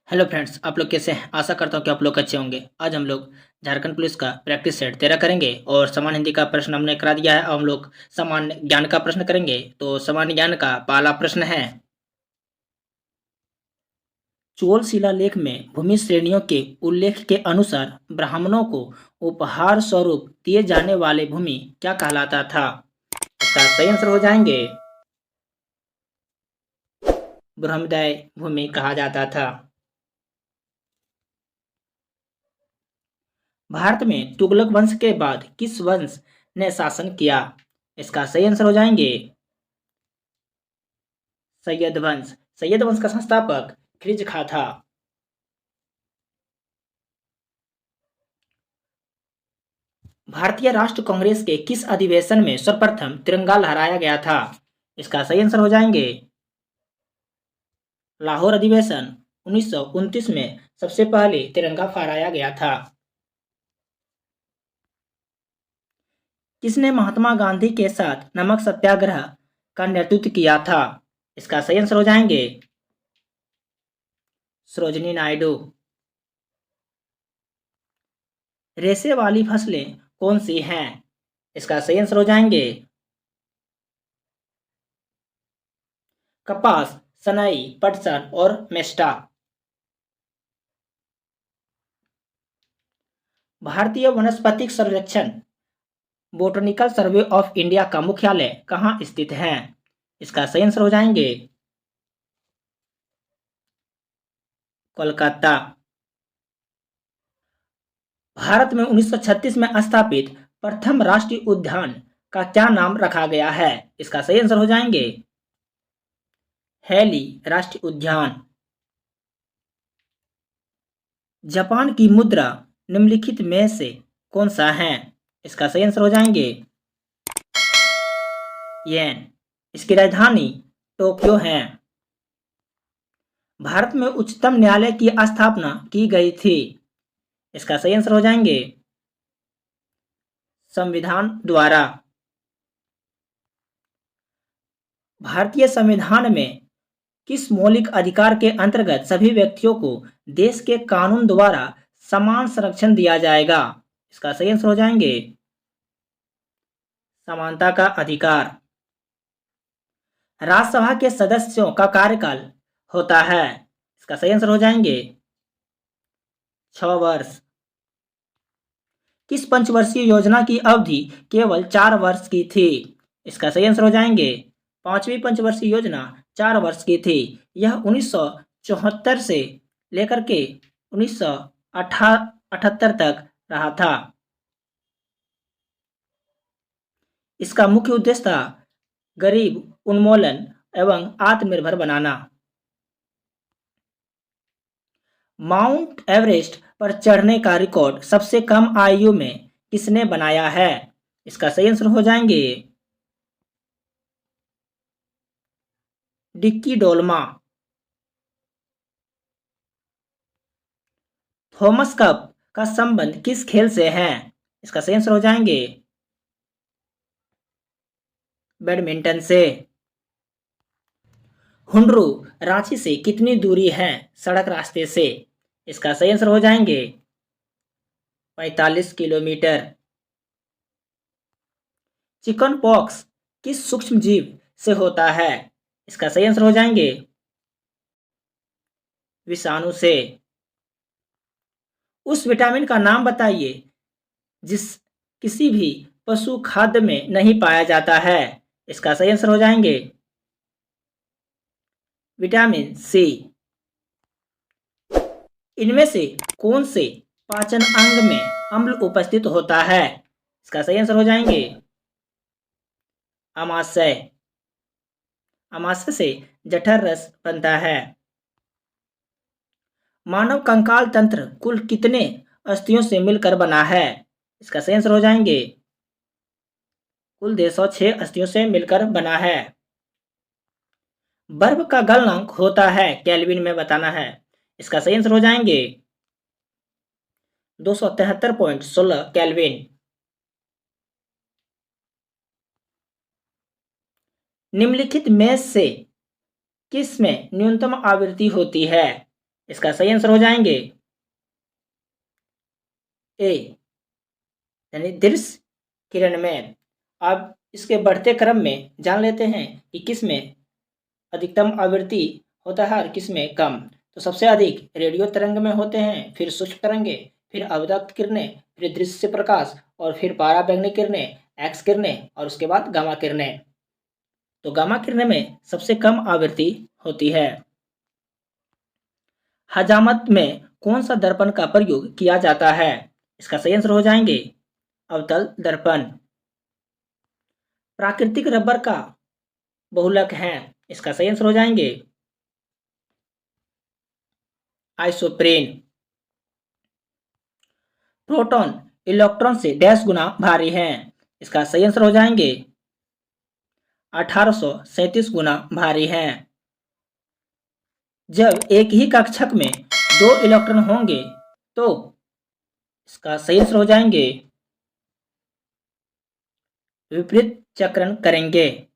Hello friends, आप लोग कैसे हैं? आशा करता हूँ कि आप लोग अच्छे होंगे। आज हम लोग झारखंड पुलिस का प्रैक्टिस सेट 13 करेंगे और सामान्य हिंदी का प्रश्न हमने करा दिया है। अब हम लोग सामान्य ज्ञान का प्रश्न करेंगे। तो सामान्य ज्ञान का पहला प्रश्न है, चोल शिलालेख में भूमि श्रेणियों के उल्लेख के अनुसार ब्राह्मणों को उपहार स्वरूप दिए जाने वाले भूमि क्या कहलाता था? इसका सही आंसर हो जाएंगे ब्रह्मदय भूमि कहा जाता था। भारत में तुगलक वंश के बाद किस वंश ने शासन किया? इसका सही आंसर हो जाएंगे सैयद वंश। सैयद वंश का संस्थापक खिलजी खां था। भारतीय राष्ट्रीय कांग्रेस के किस अधिवेशन में सर्वप्रथम तिरंगा लहराया गया था? इसका सही आंसर हो जाएंगे लाहौर अधिवेशन। 1929 में सबसे पहले तिरंगा फहराया गया था। किसने महात्मा गांधी के साथ नमक सत्याग्रह का नेतृत्व किया था? इसका सही आंसर हो जाएंगे सरोजिनी नायडू। रेशे वाली फसलें कौन सी हैं? इसका सही आंसर हो जाएंगे कपास, सनई, पटसन और मेस्टा। भारतीय वनस्पतिक सर्वेक्षण बोटनिकल सर्वे ऑफ इंडिया का मुख्यालय कहाँ स्थित है? इसका सही आंसर हो जाएंगे कोलकाता। भारत में 1936 में स्थापित प्रथम राष्ट्रीय उद्यान का क्या नाम रखा गया है? इसका सही आंसर हो जाएंगे हैली राष्ट्रीय उद्यान। जापान की मुद्रा निम्नलिखित में से कौन सा है? इसका सही आंसर हो जाएंगे येन। इसकी राजधानी टोक्यो है। भारत में उच्चतम न्यायालय की स्थापना की गई थी। इसका सही आंसर हो जाएंगे संविधान द्वारा। भारतीय संविधान में किस मौलिक अधिकार के अंतर्गत सभी व्यक्तियों को देश के कानून द्वारा समान संरक्षण दिया जाएगा? इसका सही आंसर हो जाएंगे समानता का अधिकार। राज्यसभा के सदस्यों का कार्यकाल होता है। इसका सही आंसर हो जाएंगे 6 वर्ष। किस पंचवर्षीय योजना की अवधि केवल 4 वर्ष की थी? इसका सही आंसर हो जाएंगे पांचवी पंचवर्षीय योजना 4 वर्ष की थी। यह 1974 से लेकर के 1978 तक रहा था। इसका मुख्य उद्देश्य था गरीब उन्मूलन एवं आत्मनिर्भर बनाना। माउंट एवरेस्ट पर चढ़ने का रिकॉर्ड सबसे कम आयु में किसने बनाया है? इसका सही आंसर हो जाएंगे डिक्की डोल्मा। थॉमस कप का संबंध किस खेल से है? इसका सही आंसर हो जाएंगे बैडमिंटन से। हुंडरू रांची से कितनी दूरी है सड़क रास्ते से? इसका सही आंसर हो जाएंगे 45 किलोमीटर। चिकन पॉक्स किस सूक्ष्म जीव से होता है? इसका सही आंसर हो जाएंगे विषाणु से। उस विटामिन का नाम बताइए जिस किसी भी पशु खाद्य में नहीं पाया जाता है। इसका सही आंसर हो जाएंगे विटामिन सी। इनमें से कौन से पाचन अंग में अम्ल उपस्थित होता है? इसका सही आंसर हो जाएंगे अमाशय। अमाशय से जठर रस बनता है। मानव कंकाल तंत्र कुल कितने अस्थियों से मिलकर बना है? इसका सही आंसर हो जाएंगे कुल 206 अस्थियों से मिलकर बना है। बर्फ का गलनांक होता है केल्विन में बताना है। इसका सही आंसर हो जाएंगे 273.16 केल्विन। निम्नलिखित में से किस में न्यूनतम आवृत्ति होती है? इसका सही आंसर हो जाएंगे ए यानी दृश्य किरण में। अब इसके बढ़ते क्रम में जान लेते हैं कि किस में अधिकतम आवृत्ति होता है और किस में कम। तो सबसे अधिक रेडियो तरंग में होते हैं, फिर सूक्ष्म तरंगें, फिर अवदक्त किरणें, फिर दृश्य प्रकाश और फिर पराबैंगनी किरणें, एक्स किरणें और उसके बाद गामा किरणें। तो गामा किरणें में सबसे कम आवृत्ति होती है। हजामत में कौन सा दर्पण का प्रयोग किया जाता है? इसका सही आंसर हो जाएंगे अवतल दर्पण। प्राकृतिक रबर का बहुलक है, इसका सही आंसर हो जाएंगे आइसोप्रेन। प्रोटॉन इलेक्ट्रॉन से डैश गुना भारी है, इसका सही आंसर हो जाएंगे 1837 गुना भारी है। जब एक ही कक्षक में दो इलेक्ट्रॉन होंगे तो इसका सही आंसर हो जाएंगे विपरीत चक्रण करेंगे।